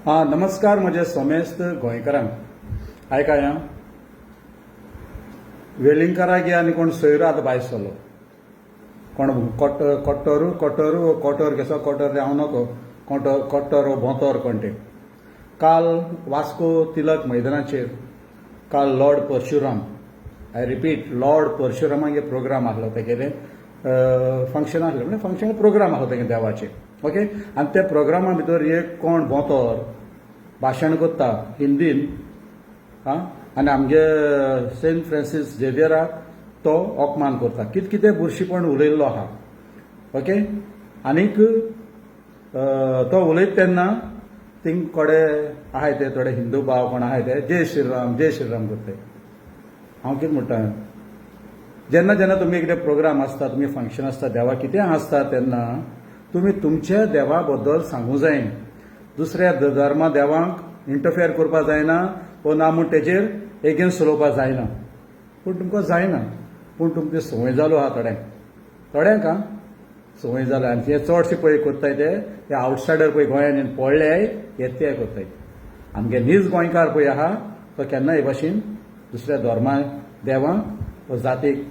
नमस्कार म्हजे सोमेस्त गोंयकारांक आयकाया वेलिंगकाराक आनी कोण सोयरो आतां भायर सरलो कोण कोट्टोर कसो कोट्टोर रे हांव नको कोट्टोर बोंतोर कोण ते काल वास्को तिलक मैदानाचेर काल लॉर्ड परशुराम आय रिपीट लॉर्ड परशुरामागे प्रोग्राम आसलो तेगेले फंक्शन आसलें म्हणजे फंक्शन प्रोग्राम आसलो तेगे देवाचे ओके आनी त्या प्रोग्रामा भितर एक कोण बोंतोर भाशण करता हिंदीन आनी आमगे सेंट फ्रांसीस झेवियराक तो अपमान करता कितें बुरशीपण उलयल्लो आहा ओके आनीक तो उलयता तेन्ना थिंग कोडे आहाय ते थोडे हिंदू भाव कोण आहाय ते जय श्रीराम करताय हांव कितें म्हणटा जेन्ना जेन्ना तुमी कितें प्रोग्राम आसता तुमी फंक्शन आसता देवा कितें आसता तेन्ना तुमी तुमच्या देवा बद्दल सांगूं जाय दुसऱ्या धर्मा देवांक इंटरफेर करपा जायना वो ना म्हूण तेजेर एगेन्स्ट उलोवपा जायना पूण तुमकां जायना पूण तुमकां संवय जालो आहा थोड्यांक संवय जाला आनी ते चडशे पळय करताय ते आवटसायडर पळय गोंयांत पडले ते करताय आमगे नीज गोंयकार पळय आहा तो केन्ना हे भाशेन दुसऱ्या धर्मा देवांक वा जातीक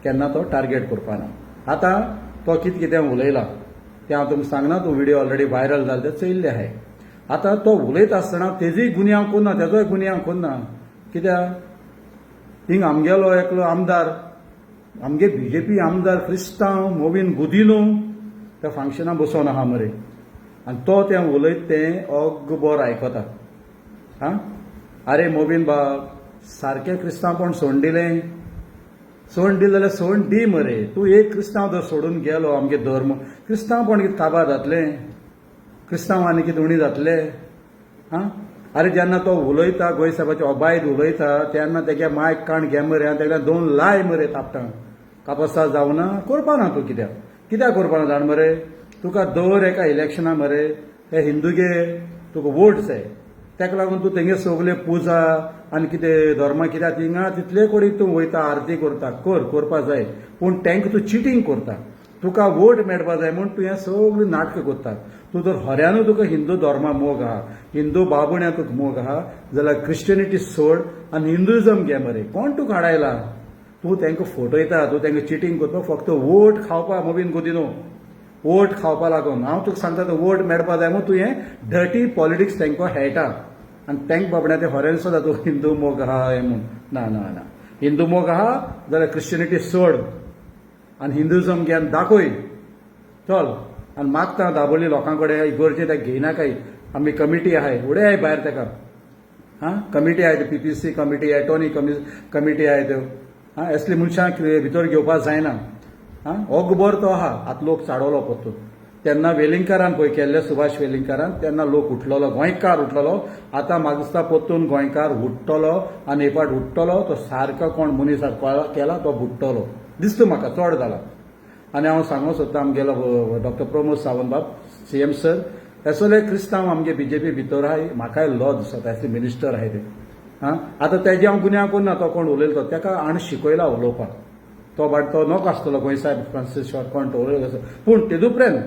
केन्ना तो टार्गेट करपाना आतां तो कितें उलयला ते हांव तुमकां सांगना तो व्हिडिओ ऑलरेडी व्हायरल जाला ते चयल्ले आहाय आतां तो उलयत आसतना तेजूय गुन्यांव कोन्ना तेजोय गुन्यांव कोन्ना कित्याक थिंग आमगेलो एकलो आमदार आमगे बीजेपी आमदार क्रिस्तांव मोविन गुदिनो त्या फंक्शनाक बसोन आहा मरे आनी तो तें उलयत तें अगबर आयकता आरे मोविन बाब सारकें क्रिस्तांवपण सोडून दिलें जाल्यार सोडून दी मरे तूं एक क्रिस्तांव जर सोडून गेलो आमगे धर्म क्रिस्तांवपण कितें काबार जातलें क्रिस्तांव आनी कितें उणी जातले अरे जेन्ना तो उलयता गोंय साहेबाचे अबायद उलयता तेन्ना तेगे मायक काण घे मरे आनी तेका दोन लाय मरे तापटां कापसा जावना करपाना तूं कित्याक करपाना जाण मरे तुका दर एका इलेक्शना मरे हे हिंदूगे तुका वोट जाय तेका लागून तूं तेंगे सगळे पुजा आनी कितें धर्मा कित्याक थिंगा तितले कोडीक तूं वयता आरती करता करपा जाय पूण तेंका तूं चिटींग करता तुका वोट मेळपा जाय म्हूण तूं हें सगळीं नाटकां करता तूं जर खऱ्यानूय तुका हिंदू धर्मा मोग आहा हिंदू बाबुण्या तुका मोग आहा जाल्यार क्रिश्चनिटी सोड आनी हिंदुइजम घे मरे कोण तुका हाडायला तूं तेंकां फटयता तूं तेंकां चिटींग करता फक्त वोट खावपा मोबीन गुदिनो वोट खावपा लागून हांव तुका सांगता वोट मेळपा जाय म्हूण तूं हें डर्टी पॉलिटिक्स तेंकां खेळटा आनी तेंक बाबड्या ते खरें सुद्दां तूं हिंदू मोग आहा हें म्हूण ना हिंदू मोग आहा जाल्यार क्रिश्चनिटी सोड आनी हिंदुइजम घेवन दाखय चल आनी मागता दाबोळी लोकां कडेन इगोर्जे ते घेयनाकाय आमी कमिटी आहाय उडय भायर तेका कमिटी आहाय PPC कमिटी आहाय टोनी कमिटी आहाय त्यो असली मनशांक भितर घेवपा जायना अगबर तो आहा आतां लोक चाडवलो पत्तो तेन्ना वेलिंगकारान पळय केल्ले सुभाष वेलिंगकारान तेन्ना लोक उठलेलो गोंयकार उठलेलो आतां म्हाका दिसता परतून गोंयकार उठ्ठलो आनी एक फावट उठ्ठलो तो सारको कोण मनीस केला तो बुडटलो दिसता म्हाका चड जाला आनी हांव सांगूं सोदतां आमगेलो डॉक्टर प्रमोद सावंत बाब CM सर एसले क्रिस्तांव आमगे BJP भितर आहाय म्हाकाय लो दिसता एसले मिनिस्टर आहाय ते आतां तेजे हांव गुन्यांव करना तो कोण उलयलो तेका आनी शिकयला उलोवपाक तो बाट तो नोको आसतलो गोंय साहेब फ्रांसीस कोण तो उलयलो पूण तेदू उपरांत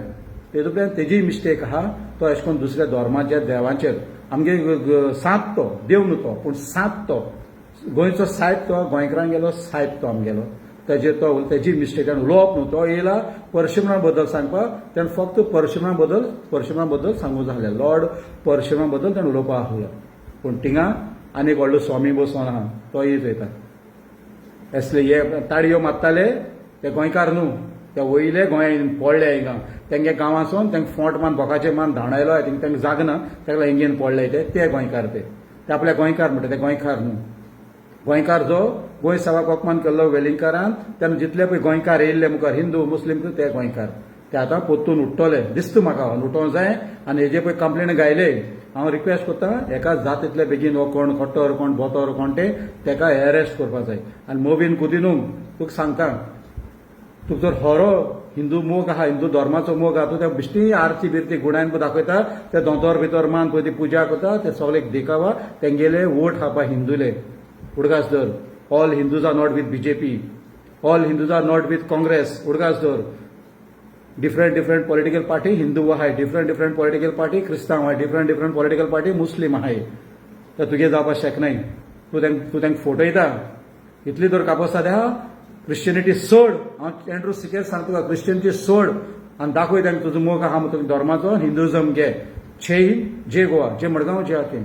तेजी मिस्टेक आहा तो अशें करून दुसऱ्या धर्माच्या देवांचेर आमगे सांत तो देव न्हू तो पूण सांत तो गोंयचो साहेब तो गोंयकारांक गेलो साहेब तो आमगेलो तेजेर तो तेजी मिस्टेकान उलोवप न्हू तो येयला परशुरामा बद्दल सांगपाक तेणें फक्त परशुरामा बद्दल सांगूं जालें लॉर्ड परशुरामा बद्दल तेणें उलोवपाक आसलो पूण थिंगा आनी एक व्हडलो स्वामी बसोन आहा तो येता असले हे ताळयो मारताले ते गोंयकार न्हू ते वयले गोंयान पडले हिंगा तेंगे गांवांसून तेंका फोंट मान बोकाचे मान धांवडायलो तेंका जागना तेका हिंगेन पडले ते गोंयकार ते आपल्या गोंयकार म्हणटा ते गोंयकार न्हू गोंयकार जो गोंय साहेबाक अपमान केल्लो वेलिंगकारान तेन्ना जितले पळय गोंयकार येयल्ले मुखार हिंदू मुस्लीम ते गोंयकार ते आतां परतून उठ्ठले दिसता म्हाका उठोवंक जाय आनी हेजे पळय कंप्लेन गायले हांव रिक्वेस्ट करता एका जात तितले बेगीन हो कोण खट्टर कोण बोतर कोण तेका अरेस्ट करपा जाय आनी मोबीन कुदिनूक तुका सांगता तुका जर खरो हिंदू मोग आहा हिंदू धर्माचो मोग आहा तूं त्या बिश्टी आरती बिरती गुणायन दाखयता ते दोतोर भितर मान पळय ती पुजा करता ते सगळे देखावा तेंगेले वोट खावपा हिंदूले उडगास धर all Hindus are not with BJP all Hindus are not with Congress उडगास धर डिफरंट पॉलिटिकल पार्टी हिंदू आहाय डिफरंट पॉलिटिकल पार्टी क्रिस्तांव आहाय डिफरंट पॉलिटिकल पार्टी मुस्लीम आहाय तर तुगे जावपाक शकनाय तूं तांकां फटयता इतली जर कापासाद आहा क्रिश्चियनिटी सोड हांव एंड्रू सिकेर सांगता तुका क्रिश्चियनिटी सोड आनी दाखय तांकां तुजो मोग आहा तुका धर्माचो हिंदुइजम घे जय हिंद जय गोवा जय मडगांव जय हातीम